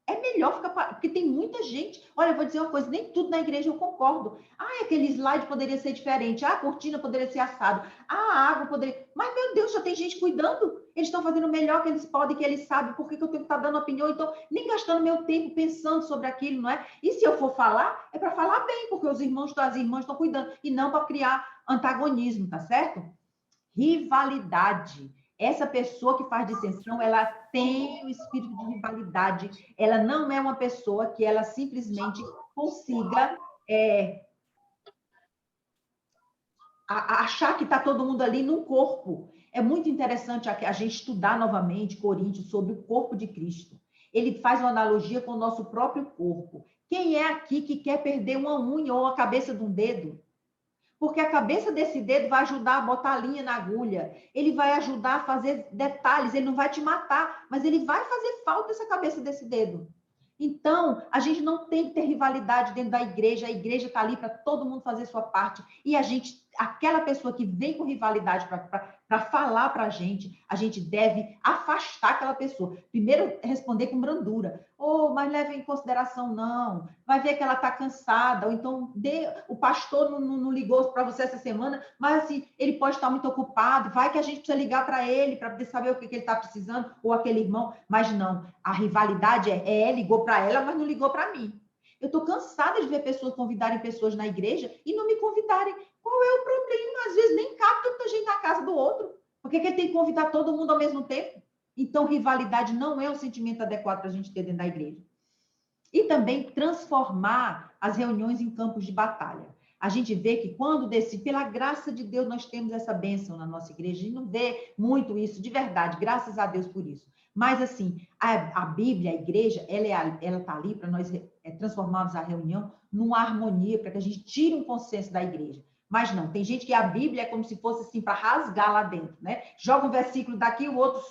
É melhor ficar... Porque tem muita gente... Olha, eu vou dizer uma coisa, nem tudo na igreja eu concordo. Aquele slide poderia ser diferente. A cortina poderia ser assado. A água poderia... Mas, meu Deus, já tem gente cuidando. Eles estão fazendo o melhor que eles podem, que eles sabem. Por que eu tenho que estar dando opinião? Então, nem gastando meu tempo pensando sobre aquilo, não é? E se eu for falar, é para falar bem, porque os irmãos as irmãs estão cuidando. E não para criar antagonismo, tá certo? Rivalidade. Essa pessoa que faz dissensão, ela tem o espírito de rivalidade. Ela não é uma pessoa que ela simplesmente consiga achar que está todo mundo ali num corpo. É muito interessante a gente estudar novamente Coríntios sobre o corpo de Cristo. Ele faz uma analogia com o nosso próprio corpo. Quem é aqui que quer perder uma unha ou a cabeça de um dedo? Porque a cabeça desse dedo vai ajudar a botar a linha na agulha, ele vai ajudar a fazer detalhes, ele não vai te matar, mas ele vai fazer falta essa cabeça desse dedo. Então, a gente não tem que ter rivalidade dentro da igreja, a igreja está ali para todo mundo fazer sua parte, e aquela pessoa que vem com rivalidade para falar para a gente deve afastar aquela pessoa. Primeiro, responder com brandura. Mas leve em consideração, não. Vai ver que ela está cansada, ou então o pastor não ligou para você essa semana, mas assim, ele pode estar muito ocupado, vai que a gente precisa ligar para ele, para poder saber o que ele está precisando, ou aquele irmão, mas não. A rivalidade ligou para ela, mas não ligou para mim. Eu estou cansada de ver pessoas convidarem pessoas na igreja e não me convidarem. Qual é o problema? Às vezes nem cabe tanta gente na casa do outro. Por que ele tem que convidar todo mundo ao mesmo tempo? Então, rivalidade não é um sentimento adequado para a gente ter dentro da igreja. E também transformar as reuniões em campos de batalha. A gente vê que quando pela graça de Deus, nós temos essa bênção na nossa igreja. A gente não vê muito isso, de verdade, graças a Deus por isso. Mas, assim, a Bíblia, a igreja, ela está ali para nós transformarmos a reunião numa harmonia, para que a gente tire um consenso da igreja. Mas não, tem gente que a Bíblia é como se fosse assim, para rasgar lá dentro, né? Joga um versículo daqui, o outro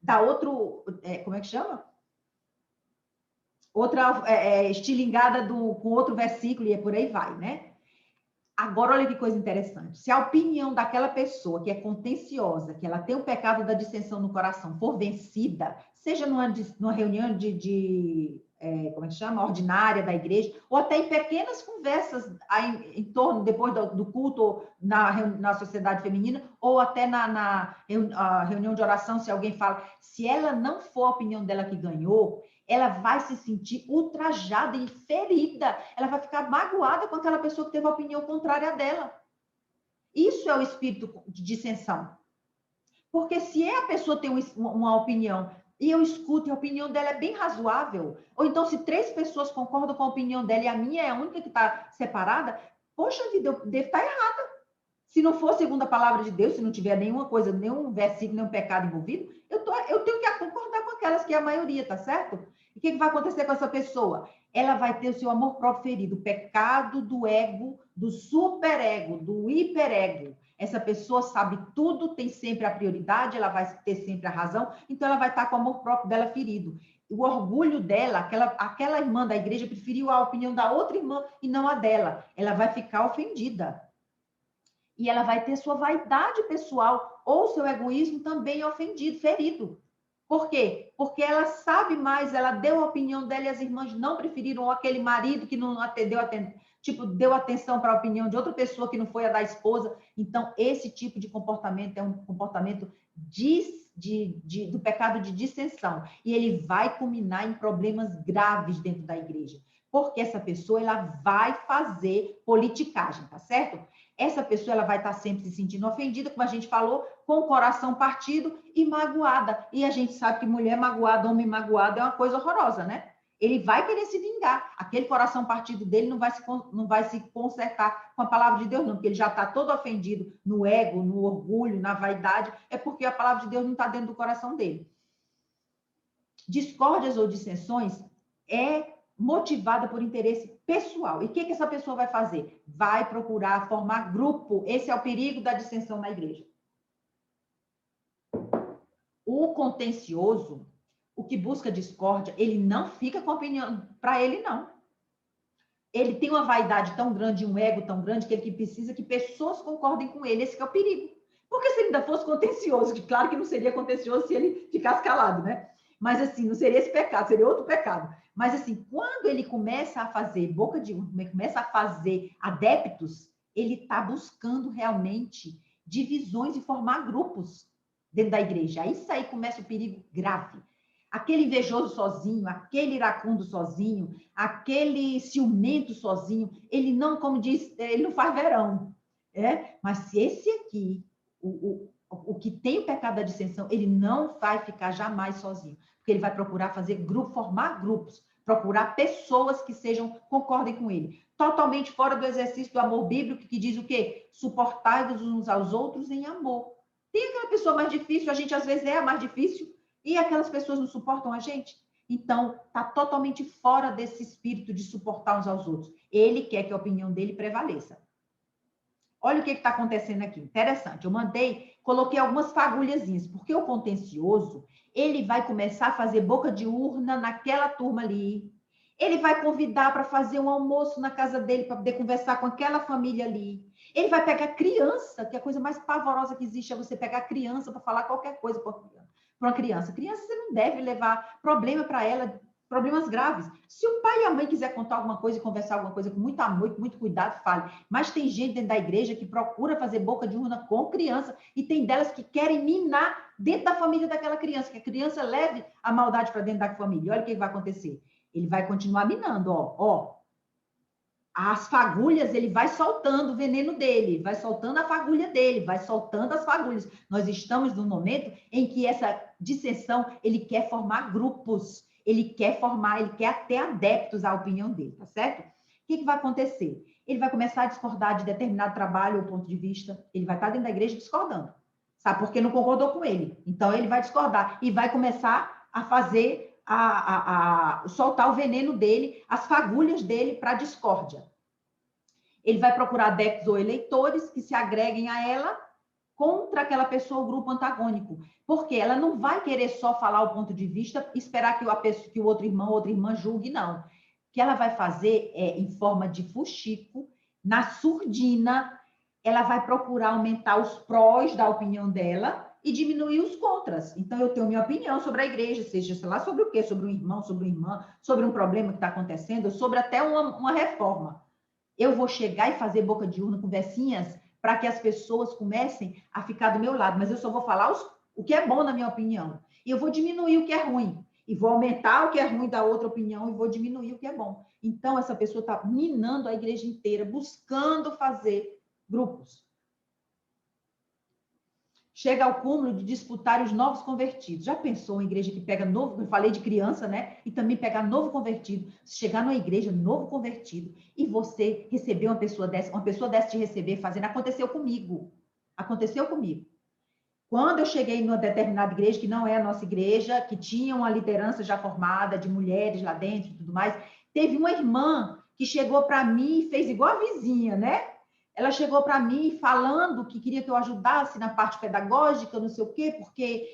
dá outro, como é que chama? Outra estilingada com outro versículo e por aí vai, né? Agora, olha que coisa interessante. Se a opinião daquela pessoa que é contenciosa, que ela tem o pecado da dissensão no coração, for vencida, seja numa reunião como é que chama? Ordinária da igreja, ou até em pequenas conversas em torno, depois do culto, na sociedade feminina, ou até na reunião de oração, se alguém fala, se ela não for a opinião dela que ganhou, ela vai se sentir ultrajada e ferida. Ela vai ficar magoada com aquela pessoa que teve a opinião contrária dela. Isso é o espírito de dissensão. Porque se a pessoa tem uma opinião e eu escuto e a opinião dela é bem razoável, ou então se 3 pessoas concordam com a opinião dela e a minha é a única que está separada, poxa vida, eu devo estar errada. Se não for segundo a palavra de Deus, se não tiver nenhuma coisa, nenhum versículo, nenhum pecado envolvido, eu tenho que concordar com aquelas que é a maioria, tá certo? E o que vai acontecer com essa pessoa? Ela vai ter o seu amor próprio ferido, o pecado do ego, do superego, do hiperego. Essa pessoa sabe tudo, tem sempre a prioridade, ela vai ter sempre a razão, então ela vai estar com o amor próprio dela ferido. O orgulho dela, aquela irmã da igreja preferiu a opinião da outra irmã e não a dela. Ela vai ficar ofendida. E ela vai ter sua vaidade pessoal ou seu egoísmo também ofendido, ferido. Por quê? Porque ela sabe mais, ela deu a opinião dela e as irmãs não preferiram aquele marido que não atendeu, deu atenção para a opinião de outra pessoa que não foi a da esposa. Então, esse tipo de comportamento é um comportamento do pecado de dissensão. E ele vai culminar em problemas graves dentro da igreja. Porque essa pessoa, ela vai fazer politicagem, tá certo? Essa pessoa ela vai estar sempre se sentindo ofendida, como a gente falou, com o coração partido e magoada. E a gente sabe que mulher magoada, homem magoado é uma coisa horrorosa, né? Ele vai querer se vingar. Aquele coração partido dele não vai se consertar com a palavra de Deus, não, porque ele já está todo ofendido no ego, no orgulho, na vaidade, é porque a palavra de Deus não está dentro do coração dele. Discórdias ou dissensões é motivada por interesse pessoal. E o que essa pessoa vai fazer? Vai procurar formar grupo. Esse é o perigo da dissensão na igreja. O contencioso, o que busca discórdia, ele não fica com opinião para ele, não. Ele tem uma vaidade tão grande, um ego tão grande, que ele precisa que pessoas concordem com ele. Esse que é o perigo. Porque se ele ainda fosse contencioso, que claro que não seria contencioso se ele ficasse calado, né? Mas assim, não seria esse pecado, seria outro pecado. Mas assim, quando ele começa a fazer boca de urna, começa a fazer adeptos, ele está buscando realmente divisões e formar grupos dentro da igreja. Aí isso aí começa o perigo grave. Aquele invejoso sozinho, aquele iracundo sozinho, aquele ciumento sozinho, ele não, como diz, ele não faz verão. Mas se esse aqui, o que tem o pecado da dissensão, ele não vai ficar jamais sozinho, porque ele vai procurar fazer grupo, formar grupos, procurar pessoas que concordem com ele. Totalmente fora do exercício do amor bíblico, que diz o quê? Suportai-vos uns aos outros em amor. Tem aquela pessoa mais difícil, a gente às vezes é a mais difícil, e aquelas pessoas não suportam a gente. Então, está totalmente fora desse espírito de suportar uns aos outros. Ele quer que a opinião dele prevaleça. Olha o que está acontecendo aqui. Interessante. Eu coloquei algumas fagulhazinhas, porque o contencioso, ele vai começar a fazer boca de urna naquela turma ali. Ele vai convidar para fazer um almoço na casa dele, para poder conversar com aquela família ali. Ele vai pegar criança, que é a coisa mais pavorosa que existe, é você pegar criança para falar qualquer coisa para uma criança. Criança, você não deve levar problema para ela, problemas graves. Se o pai e a mãe quiser contar alguma coisa e conversar alguma coisa com muito amor, com muito cuidado, fale. Mas tem gente dentro da igreja que procura fazer boca de urna com criança e tem delas que querem minar dentro da família daquela criança, que a criança leve a maldade para dentro da família. Olha o que vai acontecer. Ele vai continuar minando, as fagulhas, ele vai soltando o veneno dele, vai soltando a fagulha dele, vai soltando as fagulhas. Nós estamos num momento em que essa dissensão, ele quer formar grupos, ele quer até adeptos à opinião dele, tá certo? O que vai acontecer? Ele vai começar a discordar de determinado trabalho ou ponto de vista, ele vai estar dentro da igreja discordando, sabe? Porque não concordou com ele. Então, ele vai discordar e vai começar a fazer, soltar o veneno dele, as fagulhas dele para a discórdia. Ele vai procurar adeptos ou eleitores que se agreguem a ela contra aquela pessoa, o grupo antagônico. Porque ela não vai querer só falar o ponto de vista e esperar que o outro irmão ou outra irmã julgue, não. O que ela vai fazer é, em forma de fuxico, na surdina, ela vai procurar aumentar os prós da opinião dela e diminuir os contras. Então, eu tenho minha opinião sobre a igreja, seja, sei lá, sobre o quê? Sobre um irmão, sobre uma irmã, sobre um problema que está acontecendo, sobre até uma reforma. Eu vou chegar e fazer boca de urna, conversinhas, para que as pessoas comecem a ficar do meu lado. Mas eu só vou falar o que é bom, na minha opinião. E eu vou diminuir o que é ruim. E vou aumentar o que é ruim da outra opinião e vou diminuir o que é bom. Então, essa pessoa está minando a igreja inteira, buscando fazer grupos. Chega ao cúmulo de disputar os novos convertidos. Já pensou uma igreja que pega novo, eu falei de criança, né? E também pegar novo convertido. Chegar numa igreja, novo convertido, e você receber uma pessoa dessa te receber, fazendo. Aconteceu comigo. Aconteceu comigo. Quando eu cheguei numa determinada igreja, que não é a nossa igreja, que tinha uma liderança já formada, de mulheres lá dentro e tudo mais, teve uma irmã que chegou para mim e fez igual a vizinha, né? Ela chegou para mim falando que queria que eu ajudasse na parte pedagógica, não sei o quê, porque,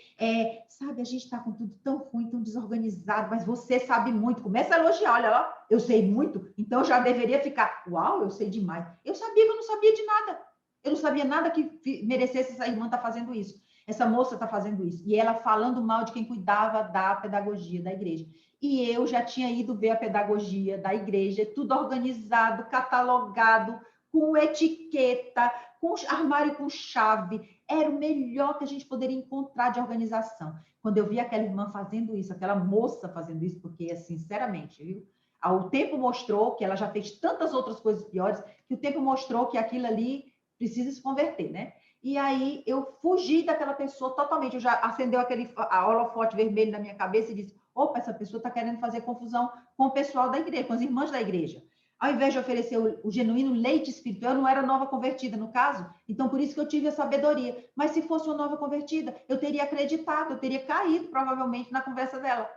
sabe, a gente está com tudo tão ruim, tão desorganizado, mas você sabe muito. Começa a elogiar, olha lá, eu sei muito, então eu já deveria ficar, uau, eu sei demais. Eu sabia que eu não sabia de nada. Eu não sabia nada que merecesse essa irmã estar fazendo isso. Essa moça está fazendo isso. E ela falando mal de quem cuidava da pedagogia da igreja. E eu já tinha ido ver a pedagogia da igreja, tudo organizado, catalogado, com etiqueta, com armário com chave. Era o melhor que a gente poderia encontrar de organização. Quando eu vi aquela irmã fazendo isso, aquela moça fazendo isso, porque, sinceramente, viu? O tempo mostrou que ela já fez tantas outras coisas piores, que o tempo mostrou que aquilo ali precisa se converter, né? E aí eu fugi daquela pessoa totalmente. Eu já acendeu a holofote vermelho na minha cabeça e disse: opa, essa pessoa está querendo fazer confusão com o pessoal da igreja, com as irmãs da igreja. Ao invés de oferecer o genuíno leite espiritual, eu não era nova convertida, no caso. Então, por isso que eu tive a sabedoria. Mas se fosse uma nova convertida, eu teria acreditado, eu teria caído, provavelmente, na conversa dela.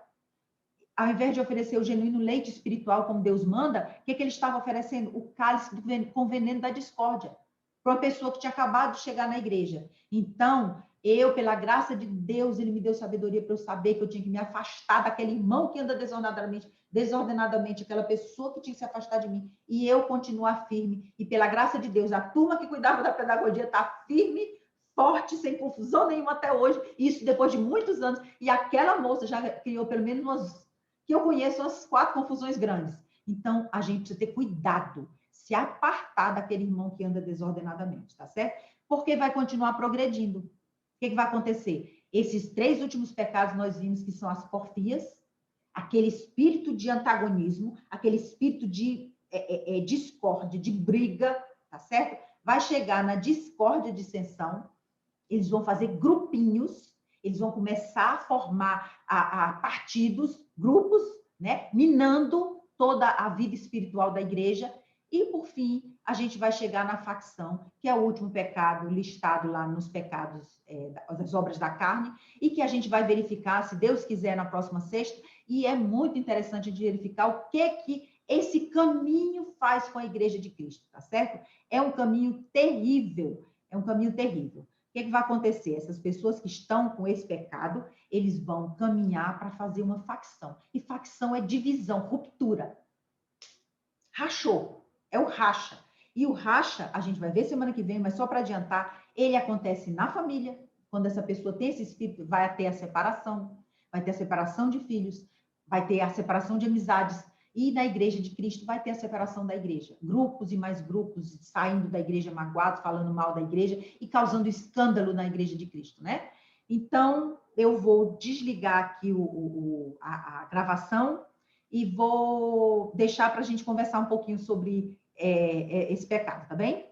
Ao invés de oferecer o genuíno leite espiritual, como Deus manda, o que ele estava oferecendo? O cálice com veneno da discórdia, para uma pessoa que tinha acabado de chegar na igreja. Então, eu, pela graça de Deus, ele me deu sabedoria para eu saber que eu tinha que me afastar daquele irmão que anda desordenadamente, aquela pessoa que tinha que se afastar de mim, e eu continuar firme. E pela graça de Deus, a turma que cuidava da pedagogia está firme, forte, sem confusão nenhuma até hoje, isso depois de muitos anos, e aquela moça já criou pelo menos que eu conheço, umas 4 confusões grandes. Então, a gente precisa ter cuidado, se apartar daquele irmão que anda desordenadamente, tá certo? Porque vai continuar progredindo. O que vai acontecer? Esses 3 últimos pecados nós vimos que são as porfias, aquele espírito de antagonismo, aquele espírito de discórdia, de briga, tá certo? Vai chegar na discórdia, dissensão, eles vão fazer grupinhos, eles vão começar a formar partidos, grupos, né? Minando toda a vida espiritual da igreja. E, por fim, a gente vai chegar na facção, que é o último pecado listado lá nos pecados das obras da carne, e que a gente vai verificar, se Deus quiser, na próxima sexta. E é muito interessante de verificar o que esse caminho faz com a igreja de Cristo, tá certo? É um caminho terrível, é um caminho terrível. O que vai acontecer? Essas pessoas que estão com esse pecado, eles vão caminhar para fazer uma facção. E facção é divisão, ruptura. Rachou. É o racha. E o racha, a gente vai ver semana que vem, mas só para adiantar, ele acontece na família. Quando essa pessoa tem esse espírito, vai ter a separação. Vai ter a separação de filhos. Vai ter a separação de amizades. E na igreja de Cristo vai ter a separação da igreja. Grupos e mais grupos saindo da igreja magoados, falando mal da igreja e causando escândalo na igreja de Cristo, né? Então, eu vou desligar aqui a gravação e vou deixar para a gente conversar um pouquinho sobre esse pecado, tá bem?